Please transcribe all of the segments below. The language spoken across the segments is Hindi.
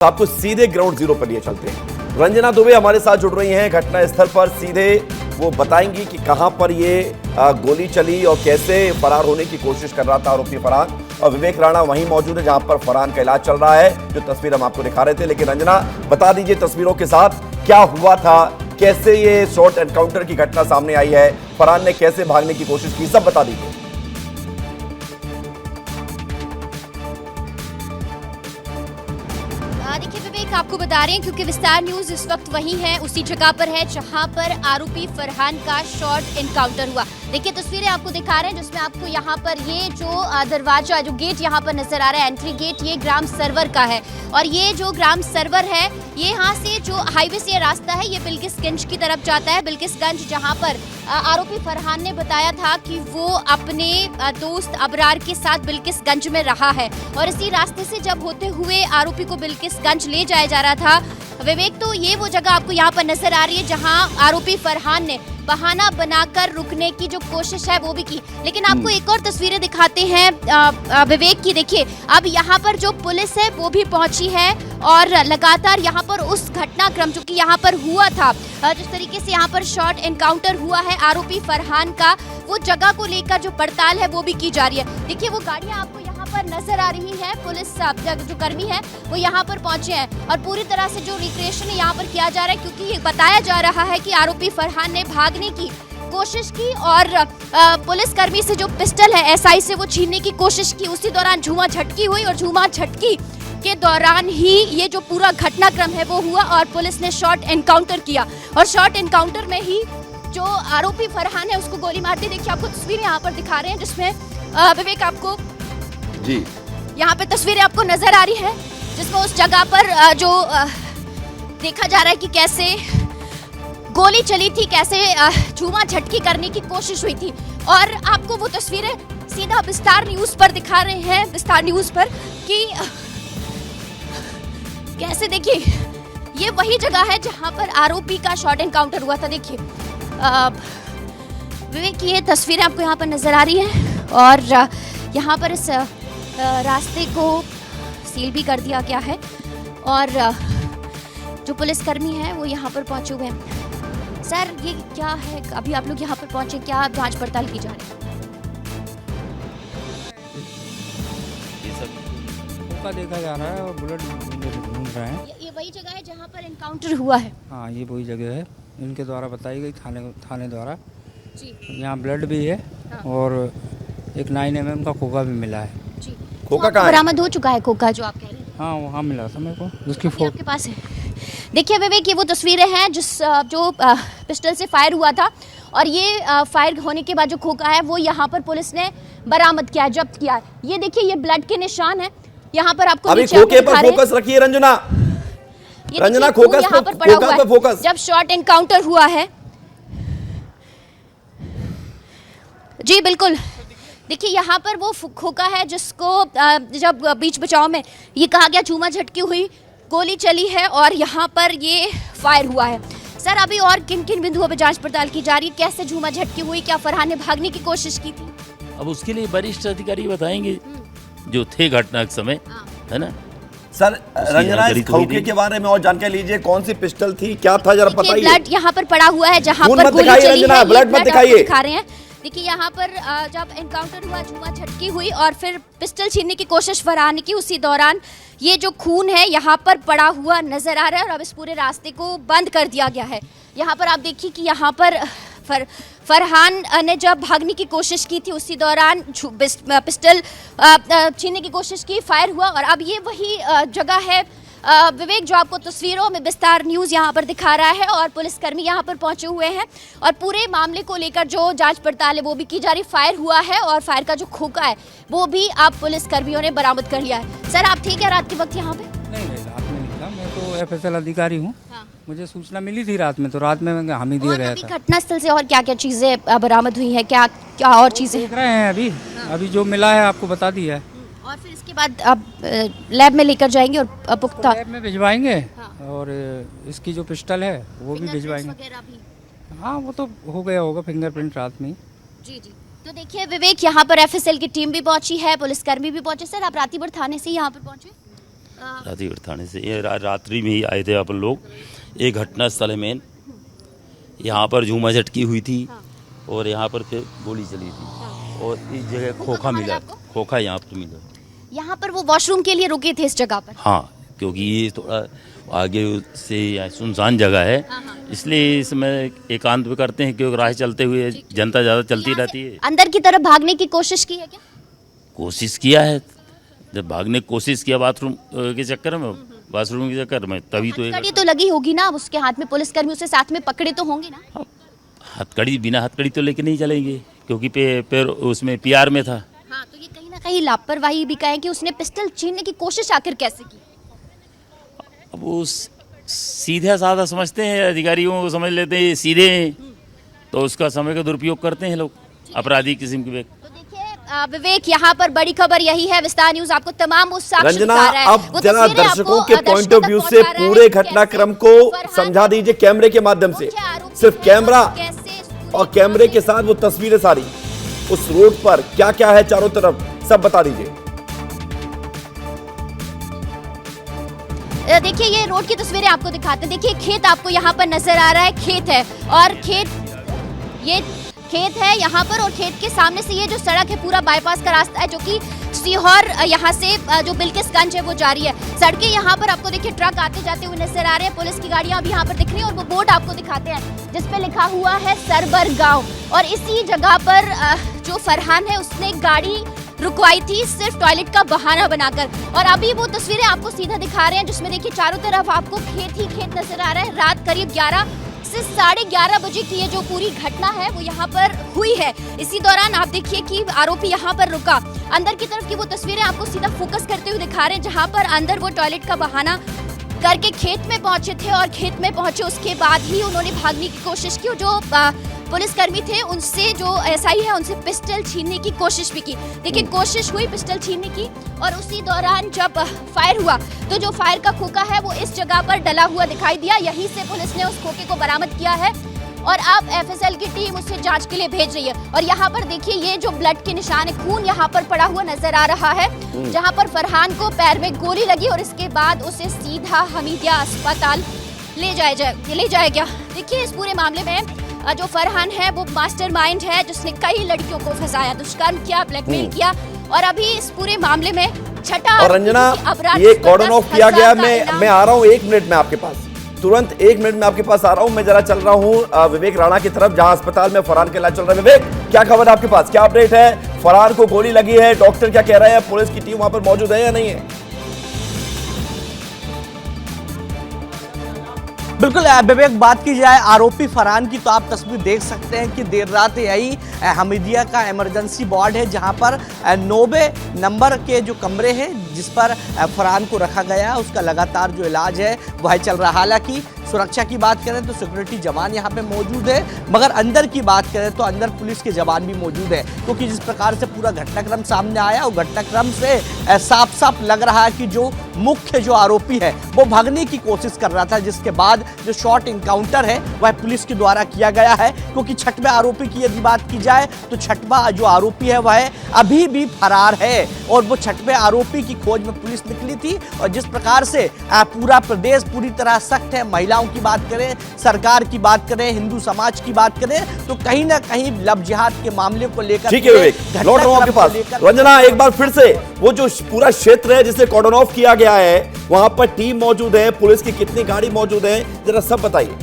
आपको सीधे ग्राउंड जीरो पर लिए चलते हैं। रंजना दुबे हमारे साथ जुड़ रही हैं घटना स्थल पर। सीधे वो बताएंगी कि कहां पर ये गोली चली और कैसे फरार होने की कोशिश कर रहा था आरोपी फरहान। और विवेक राणा वहीं मौजूद है जहां पर फरहान का इलाज चल रहा है, जो तस्वीर हम आपको दिखा रहे थे। लेकिन रंजना, बता दीजिए तस्वीरों के साथ क्या हुआ था, कैसे ये शॉर्ट एनकाउंटर की घटना सामने आई है, फरहान ने कैसे भागने की कोशिश की, सब बता दीजिए। देखिए विवेक, आपको बता रहे हैं क्योंकि विस्तार न्यूज इस वक्त वहीं है, उसी जगह पर है जहां पर आरोपी फरहान का शॉर्ट एनकाउंटर हुआ। देखिए तस्वीरें आपको दिखा रहे हैं जिसमें आपको यहाँ पर ये जो दरवाजा, जो गेट यहाँ पर नजर आ रहा है, एंट्री गेट, ये ग्राम सरवर का है। और ये जो ग्राम सरवर है, ये यहाँ से जो हाईवे से रास्ता है, ये बिल्किसगंज की तरफ जाता है। बिल्किसगंज जहाँ पर आरोपी फरहान ने बताया था कि वो अपने दोस्त अबरार के साथ बिल्किसगंज में रहा है और इसी रास्ते से जब होते हुए आरोपी को बिल्किसगंज ले जाया जा रहा था विवेक, तो ये वो जगह आपको यहाँ पर नजर आ रही है जहाँ आरोपी फरहान ने बहाना बनाकर रुकने की जो कोशिश है वो भी की। लेकिन आपको एक और तस्वीरें दिखाते हैं विवेक की। देखिए अब यहाँ पर जो पुलिस है वो भी पहुंची है और लगातार यहाँ पर उस घटनाक्रम जो कि यहाँ पर हुआ था, जिस तरीके से यहाँ पर शॉर्ट एनकाउंटर हुआ है आरोपी फरहान का, वो जगह को लेकर जो पड़ताल है वो भी की जा रही है। देखिए वो गाड़ियाँ आपको यहाँ पर नजर आ रही है, पुलिस जो कर्मी है वो यहाँ पर पहुंचे हैं और पूरी तरह से जो रिक्रिएशन यहाँ पर किया जा रहा है, क्योंकि ये बताया जा रहा है कि आरोपी फरहान ने भागने की कोशिश की और पुलिस कर्मी से जो पिस्टल है एसआई से वो छीनने की कोशिश की। उसी दौरान झूमा झटकी हुई और झूमा झटकी के दौरान ही ये जो पूरा घटनाक्रम है वो हुआ और पुलिस ने शॉर्ट एनकाउंटर किया और शॉर्ट एनकाउंटर में ही जो आरोपी फरहान है उसको गोली मार दी। देखिए आपको तस्वीरें यहाँ पर दिखा रहे हैं जिसमें विवेक आपको जी यहाँ पे तस्वीरें आपको नजर आ रही है जिसमें उस जगह पर जो देखा जा रहा है कि कैसे गोली चली थी, कैसे झूमा झटकी करने की कोशिश हुई थी। और आपको वो तस्वीरें सीधा विस्तार न्यूज पर दिखा रहे हैं, विस्तार न्यूज पर, कि कैसे देखिए ये वही जगह है जहां पर आरोपी का शॉर्ट एनकाउंटर हुआ था। देखिए विवेक की ये तस्वीरें आपको यहाँ पर नजर आ रही हैं और यहाँ पर इस रास्ते को सील भी कर दिया गया है और जो पुलिसकर्मी है वो यहाँ पर पहुंचे हुए हैं। सर ये क्या है, अभी आप लोग यहाँ पर पहुंचे, क्या जांच पड़ताल की जा रही है? ये सब का देखा जा रहा है और बुलेट ढूंढ रहे हैं। ये वही जगह है जहाँ पर एनकाउंटर हुआ है? हाँ ये वही जगह है, इनके द्वारा बताई गई, थाने द्वारा जी। यहाँ ब्लड भी है। हाँ। और एक 9 mm का खोखा भी मिला है। जी। खोखा तो कहाँ है? बरामद हो चुका है खोखा जो आप कह रहे हैं? हाँ वहाँ मिला था मेरे को, उसकी फोटो आपके पास है। देखिए विवेक ये वो तस्वीरें हैं जो पिस्टल से फायर हुआ था और ये फायर होने के बाद जो खोखा है वो यहाँ पर पुलिस ने बरामद किया है, जब्त किया है। ये देखिए ये ब्लड के निशान है यहाँ पर आपको अभी खोखे पर फोकस रखिए रंजना। रंजना फोकस यहाँ पर पड़ा हुआ है फोकस। जब शॉर्ट एनकाउंटर हुआ है। जी बिल्कुल, देखिए यहाँ पर वो खोखा है जिसको जब बीच बचाव में ये कहा गया झूमा झटकी हुई, गोली चली है और यहाँ पर ये फायर हुआ है। सर अभी और किन किन बिंदुओं पर जांच पड़ताल की जा रही है, कैसे झूमा झटकी हुई, क्या फरहान ने भागने की कोशिश की थी? अब उसके लिए वरिष्ठ अधिकारी बताएंगे जो थे घटना के समय, है ना। सर रंजना इस खोखे के बारे में और जानकारी लीजिए, कौन सी पिस्टल थी, क्या था, जरा बताइए। ब्लड यहाँ पर पड़ा हुआ है जहाँ पर गोली चली है, ब्लड मत दिखाइए। दिखा रहे हैं। देखिए यहाँ पर जब एनकाउंटर हुआ, झूमा झटकी हुई और फिर पिस्टल छीनने की कोशिश फरहान की, उसी दौरान ये जो खून है यहाँ पर पड़ा हुआ नजर आ रहा है और अब इस पूरे रास्ते को बंद कर दिया गया है। यहाँ पर आप देखिए कि यहाँ पर फरहान ने जब भागने की कोशिश की थी उसी दौरान पिस्टल छीनने की कोशिश की, फायर हुआ और अब ये वही जगह है विवेक जो आपको तस्वीरों में विस्तार न्यूज यहाँ पर दिखा रहा है और पुलिसकर्मी यहाँ पर पहुंचे हुए हैं और पूरे मामले को लेकर जो जांच पड़ताल है वो भी की जा रही। फायर हुआ है और फायर का जो खोखा है वो भी आप पुलिसकर्मियों ने बरामद कर लिया है। सर आप ठीक है रात के वक्त यहाँ पे? नहीं रात में नहीं था, मैं तो FSL अधिकारी हूँ। हाँ। मुझे सूचना मिली थी रात में, तो रात में मैं हामी दिया गया था। घटना स्थल से और क्या क्या चीजें बरामद हुई है, क्या क्या और चीजें देख रहे हैं अभी जो मिला है आपको बता दिया है और फिर इसके बाद आप लैब में लेकर जाएंगे और पुख्ता लैब में भिजवाएंगे। हाँ। और इसकी जो पिस्टल है वो भी भिजवाएंगे। हाँ वो तो हो गया होगा फिंगरप्रिंट रात में। जी जी। तो देखिए विवेक यहाँ पर FSL की टीम भी पहुंची है, पुलिसकर्मी भी पहुंचे। सर आप रातीपुर थाने से यहाँ पर पहुंचे? रातीगढ़ थाने से ये रात्रि में ही आए थे अपन लोग। एक घटना स्थल है मेन, यहाँ पर झूमा झटकी हुई थी और यहाँ पर फिर गोली चली थी और इस जगह खोखा मिला, खोखा यहाँ पर मिला। यहाँ पर वो वॉशरूम के लिए रुके थे इस जगह पर? हाँ, क्योंकि ये थोड़ा आगे से सुनसान जगह है, इसलिए इसमें एकांत में करते हैं, क्योंकि राह चलते हुए जनता ज़्यादा चलती रहती है। अंदर की तरफ भागने की कोशिश की है क्या? कोशिश किया है, जब भागने की कोशिश किया बाथरूम के चक्कर में, वॉशरूम के चक्कर में, तभी तो हथकड़ी तो लगी होगी ना उसके हाथ में, पुलिसकर्मी उसे साथ में पकड़े तो होंगे ना? हथकड़ी, बिना हथकड़ी तो लेके नहीं चलेंगे, क्योंकि पैर उसमें पीआर में था। हाँ, तो ये कहीं ना कहीं लापरवाही भी कहें कि उसने पिस्टल छीनने की कोशिश आखिर कैसे की? अब वो सीधा साधा समझते हैं, अधिकारियों को समझ लेते हैं सीधे हैं, तो उसका समय का दुरुपयोग करते हैं लोग, अपराधी किस्म के व्यक्ति। विवेक, यहाँ पर बड़ी खबर यही है, विस्तार न्यूज आपको तमाम उस साक्ष्य रंजना, दिखा रहा है। अब जना दर्शकों के पॉइंट ऑफ व्यू से पूरे घटनाक्रम को समझा दीजिए कैमरे के माध्यम से। सिर्फ कैमरा और कैमरे के साथ वो तस्वीरें सारी, उस रोड पर क्या क्या है चारों तरफ, सब बता दीजिए। देखिए, ये रोड की तस्वीरें आपको दिखाते हैं। देखिए, खेत आपको यहाँ पर नजर आ रहा है, खेत है और ये खेत है यहाँ पर, और खेत के सामने से ये जो सड़क है पूरा बाईपास का रास्ता है, जो कि सीहोर यहाँ से जो बिल्किसगंज है वो जारी है। सड़कें यहाँ पर आपको देखिए ट्रक आते जाते हुए नजर आ रहे हैं, पुलिस की गाड़ियां भी यहाँ पर दिख रही हैं, और वो बोर्ड आपको दिखाते हैं जिसपे लिखा हुआ है सरबर गांव। और इसी जगह पर जो फरहान है उसने गाड़ी रुकवाई थी सिर्फ टॉयलेट का बहाना बनाकर, और अभी वो तस्वीरें आपको सीधा दिखा रहे हैं जिसमें देखिए चारों तरफ आपको खेत ही खेत नजर आ रहा है। रात करीब 11 से 11:30 बजे की ये जो पूरी घटना है वो यहाँ पर हुई है। इसी दौरान आप देखिए कि आरोपी यहाँ पर रुका। अंदर की तरफ की वो तस्वीरें आपको सीधा फोकस करते हुए दिखा रहे हैं, जहाँ पर अंदर वो टॉयलेट का बहाना करके खेत में पहुंचे थे, और खेत में पहुंचे उसके बाद ही उन्होंने भागने की कोशिश की। जो पुलिसकर्मी थे उनसे, जो एसआई है, उनसे पिस्टल छीनने की कोशिश भी की। देखिए, कोशिश हुई पिस्टल छीनने की, और उसी दौरान जब फायर हुआ तो जो फायर का खोखा है वो इस जगह पर डला हुआ दिखाई दिया। यहीं से पुलिस ने उस खोखे को बरामद किया है और अब एफएसएल की टीम उसे जांच के लिए भेज रही है। और यहाँ पर देखिए, ये जो ब्लड के निशान है, खून यहाँ पर पड़ा हुआ नजर आ रहा है, जहाँ पर फरहान को पैर में गोली लगी और इसके बाद उसे सीधा हमीदिया अस्पताल ले जाया गया। देखिए, इस पूरे मामले में जो फरहान है वो मास्टरमाइंड है, जिसने कई लड़कियों को फंसाया, दुष्कर्म किया, ब्लैकमेल किया, और अभी इस पूरे मामले में छठा। और रंजना, ये कॉर्डन ऑफ किया गया। मैं आ रहा हूँ 1 मिनट में आपके पास, तुरंत 1 मिनट में आपके पास आ रहा हूँ। मैं जरा चल रहा हूँ विवेक राणा की तरफ, जहां अस्पताल में फरहान का इलाज चल रहा है। विवेक, क्या खबर है आपके पास, क्या अपडेट है? फरहान को गोली लगी है, डॉक्टर क्या कह रहे हैं, पुलिस की टीम वहां पर मौजूद है या नहीं है? बिल्कुल विवेक, बात की जाए आरोपी फरहान की तो आप तस्वीर देख सकते हैं कि देर रात यही हमीदिया का इमरजेंसी वार्ड है, जहां पर 90 नंबर के जो कमरे हैं जिस पर फरहान को रखा गया, उसका लगातार जो इलाज है वह चल रहा है। हालांकि सुरक्षा की बात करें तो सिक्योरिटी जवान यहाँ पे मौजूद है, मगर अंदर की बात करें तो अंदर पुलिस के जवान भी मौजूद है, क्योंकि जिस प्रकार से पूरा घटनाक्रम सामने आया, वो घटनाक्रम से साफ साफ लग रहा है कि जो मुख्य जो आरोपी है वो भागने की कोशिश कर रहा था, जिसके बाद जो शॉर्ट इनकाउंटर है वह पुलिस के द्वारा किया गया है। क्योंकि छठवें आरोपी की यदि बात की जाए तो छठवां जो आरोपी है वह अभी भी फरार है, और वो छठवें आरोपी की खोज में पुलिस निकली थी। और जिस प्रकार से पूरा प्रदेश पूरी तरह सख्त है, महिलाओं की बात करें, सरकार की बात करें, हिंदू समाज की बात करें, तो कहीं ना कहीं लव जिहाद के मामले को लेकर ठीक है विवेक, लौट रहा हूं आपके पास। रंजना, एक बार फिर से वो जो पूरा क्षेत्र है जिसे कॉर्डन ऑफ किया गया है, वहां पर टीम मौजूद है, पुलिस की कितनी गाड़ी मौजूद है, जरा सब बताइए।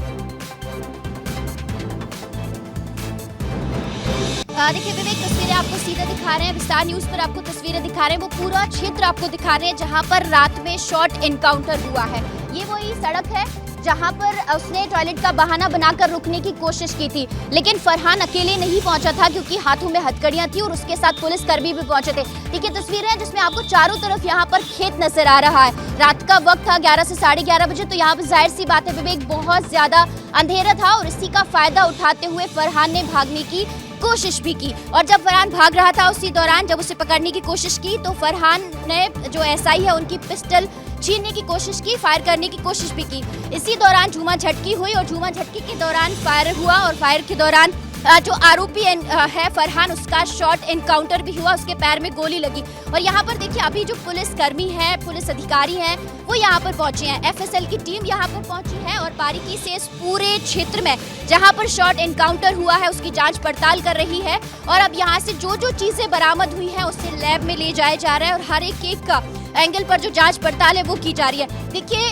देखिए विवेक, तस्वीरें आपको सीधा दिखा रहे हैं, विस्तार न्यूज पर आपको तस्वीरें दिखा रहे हैं, वो पूरा क्षेत्र आपको दिखा रहे हैं जहां पर रात में शॉर्ट इनकाउंटर हुआ है। ये वही सड़क है जहां पर उसने टॉयलेट का बहाना बनाकर रुकने की कोशिश की थी, लेकिन फरहान अकेले नहीं पहुंचा था, क्योंकि हाथों में हथकड़ियां थी और उसके साथ पुलिसकर्मी भी पहुंचे थे। देखिए, तस्वीरें हैं जिसमें आपको चारों तरफ यहां पर खेत नजर आ रहा है। रात का वक्त था 11 से 11:30 बजे, तो यहाँ पर जाहिर सी बात है विवेक, बहुत ज्यादा अंधेरा था, और इसी का फायदा उठाते हुए फरहान ने भागने की कोशिश भी की। और जब फरहान भाग रहा था उसी दौरान जब उसे पकड़ने की कोशिश की तो फरहान ने जो एसआई है उनकी पिस्टल छीनने की कोशिश की, फायर करने की कोशिश भी की। इसी दौरान झूमा झटकी हुई और झूमा झटकी के दौरान फायर हुआ, और फायर के दौरान जो आरोपी है फरहान, उसका शॉर्ट एनकाउंटर भी हुआ, उसके पैर में गोली लगी। और यहाँ पर देखिए अभी जो पुलिस कर्मी है, पुलिस अधिकारी हैं, वो यहाँ पर पहुंचे हैं, एफएसएल की टीम यहाँ पर पहुंची है और बारीकी से इस पूरे क्षेत्र में जहाँ पर शॉर्ट एनकाउंटर हुआ है उसकी जांच पड़ताल कर रही है। और अब यहाँ से जो जो चीजें बरामद हुई हैं उसे लैब में ले जाया जा रहा है और हर एक का एंगल पर जो जांच पड़ताल है वो की जा रही है। देखिए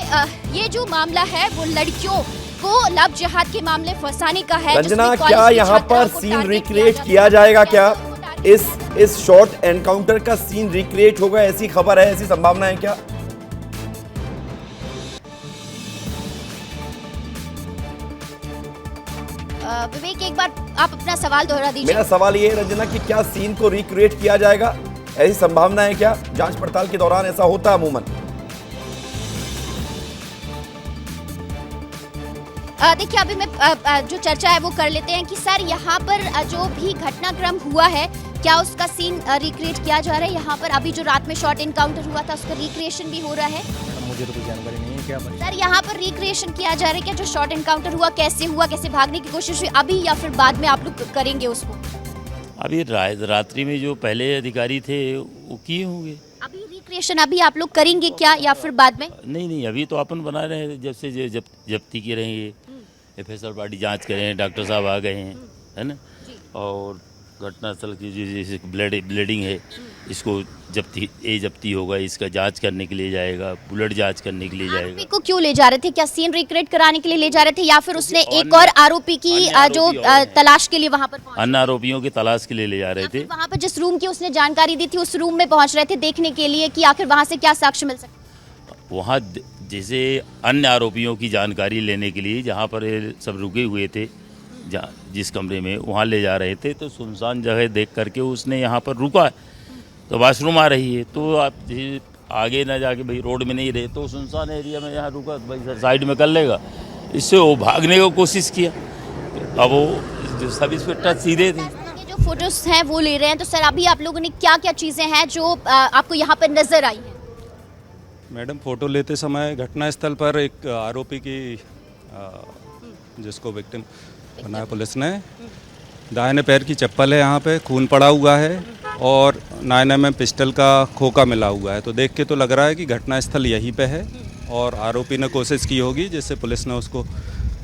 ये जो मामला है वो लड़कियों को लव जिहाद के मामले फंसाने का है। रंजना, क्या यहाँ पर सीन रिक्रिएट किया जाएगा? क्या इस शॉर्ट एनकाउंटर का सीन रिक्रिएट होगा, ऐसी खबर है, ऐसी संभावना है क्या? विवेक, एक बार आप अपना सवाल दोहरा दीजिए। मेरा सवाल ये है रंजना कि क्या सीन को रिक्रिएट किया जाएगा, ऐसी संभावना है क्या? जांच पड़ताल के दौरान ऐसा होता है अमूमन। देखिए अभी मैं जो चर्चा है वो कर लेते हैं कि सर यहाँ पर जो भी घटनाक्रम हुआ है क्या उसका सीन रिक्रिएट किया जा रहा है? यहाँ पर अभी जो रात में शॉर्ट एनकाउंटर हुआ था उसका रिक्रिएशन भी हो रहा है? मुझे तो कोई जानकारी नहीं है क्या सर यहाँ पर रिक्रिएशन किया जा रहा है क्या? जो शॉर्ट एनकाउंटर हुआ कैसे हुआ, कैसे भागने की कोशिश हुई, अभी या फिर बाद में आप लोग करेंगे उसको? अभी रात्रि में जो पहले अधिकारी थे वो किए होंगे। अभी रिक्रिएशन अभी आप लोग करेंगे क्या या फिर बाद में? नहीं, अभी तो अपन बना रहे हैं, जब से जब्ती की रहेंगे, एफएसएल पार्टी जांच कर रहे हैं, डॉक्टर साहब आ गए हैं, है ना। और घटनास्थल की जैसे ब्लीडिंग है, इसको जब्ती होगा, इसका जांच करने के लिए जाएगा, ब्लड जांच करने के लिए जाएगा। आरोपी को क्यों ले जा रहे थे? क्या सीन रिक्रिएट कराने के लिए ले जा रहे थे या फिर उसने एक और आरोपी की जो तलाश के लिए वहां पर अन्य आरोपियों की तलाश के लिए ले जा रहे थे? वहां पर जिस रूम की उसने जानकारी दी थी उस रूम में पहुंच रहे थे देखने के लिए कि आखिर वहां से क्या साक्ष्य मिल सकता। वहाँ जैसे अन्य आरोपियों की जानकारी लेने के लिए जहाँ पर ये सब रुके हुए थे, जिस कमरे में, वहाँ ले जा रहे थे, तो सुनसान जगह देख करके उसने यहाँ पर रुका, तो वॉशरूम आ रही है, तो आप आगे ना जाके भाई रोड में नहीं रहे तो सुनसान एरिया में यहाँ रुका, तो भाई साइड में कर लेगा। इससे वो भागने की कोशिश किया, अब वो सब इंस्पेक्टर सीधे थे। जो फोटोज हैं वो ले रहे हैं, तो सर अभी आप लोगों ने क्या क्या चीजें हैं जो आपको यहाँ पर नजर आई है? मैडम, फोटो लेते समय घटनास्थल पर एक आरोपी की जिसको विक्टिम बनाया पुलिस ने, दाहिने पैर की चप्पल है, यहाँ पे खून पड़ा हुआ है और 9mm पिस्टल का खोखा मिला हुआ है। तो देख के तो लग रहा है कि घटनास्थल यहीं पे है और आरोपी ने कोशिश की होगी, जिससे पुलिस ने उसको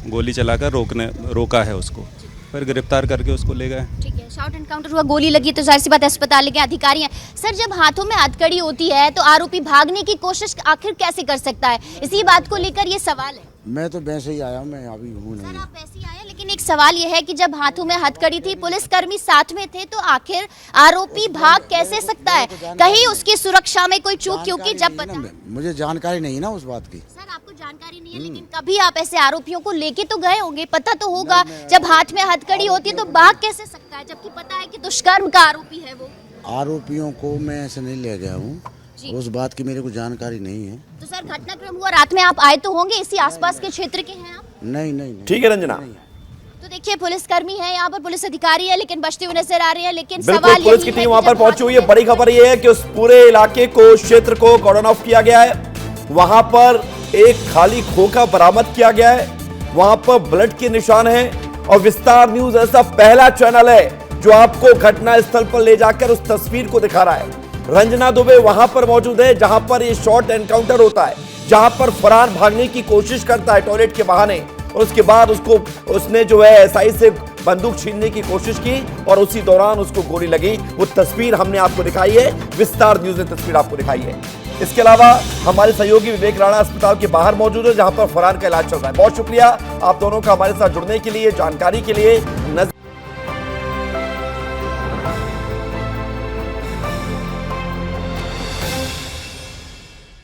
गोली चलाकर रोका है उसको, फिर गिरफ्तार करके उसको ले गए। ठीक है, शॉर्ट एनकाउंटर हुआ, गोली लगी, तो जाहिर सी बात अस्पताल लेके अधिकारी हैं। सर जब हाथों में हथकड़ी होती है तो आरोपी भागने की कोशिश आखिर कैसे कर सकता है? इसी बात को लेकर ये सवाल है। मैं तो वैसे ही आया, मैं अभी हूँ नहीं। सर आप वैसे ही आए, लेकिन एक सवाल ये है कि जब हाथों में हथकड़ी थी, पुलिसकर्मी साथ में थे, तो आखिर आरोपी भाग कैसे सकता है? कहीं उसकी सुरक्षा में कोई चूक? क्योंकि जब मुझे जानकारी नहीं ना उस बात की। सर आपको जानकारी नहीं है, लेकिन कभी आप ऐसे आरोपियों को लेके तो गए होंगे, पता तो होगा जब हाथ में हथकड़ी होती है तो भाग कैसे सकता है, जबकि पता है कि दुष्कर्म का आरोपी है वो? आरोपियों को मैं ऐसे नहीं ले गया हूँ, उस बात की मेरे को जानकारी नहीं है। तो सर घटनाक्रम हुआ रात में, आप आए तो होंगे, इसी आसपास के क्षेत्र के हैं आप? नहीं। ठीक है रंजना, तो देखिए पुलिसकर्मी है यहाँ पर, पुलिस अधिकारी है, लेकिन बचते हुए नजर आ रहे हैं। लेकिन बिल्कुल सवाल पुलिस की टीम वहां पर पहुंची हुई है। बड़ी खबर यह है कि उस पूरे इलाके को, क्षेत्र को कॉर्डन ऑफ किया गया है। वहां पर एक खाली खोखा बरामद किया गया है, वहां पर ब्लड के निशान हैं और विस्तार न्यूज ऐसा पहला चैनल है जो आपको घटनास्थल पर ले जाकर उस तस्वीर को दिखा रहा है। रंजना दुबे वहां पर मौजूद है जहां पर ये शॉर्ट एनकाउंटर होता है, जहां पर फरहान भागने की कोशिश करता है टॉयलेट के बहाने, और उसके बाद उसने जो है एसआई से बंदूक छीनने की कोशिश की और उसी दौरान उसको गोली लगी। वो तस्वीर हमने आपको दिखाई है, विस्तार न्यूज ने तस्वीर आपको दिखाई है। इसके अलावा हमारे सहयोगी विवेक राणा अस्पताल के बाहर मौजूद है जहां पर फरहान का इलाज चल रहा है। बहुत शुक्रिया आप दोनों का हमारे साथ जुड़ने के लिए, जानकारी के लिए।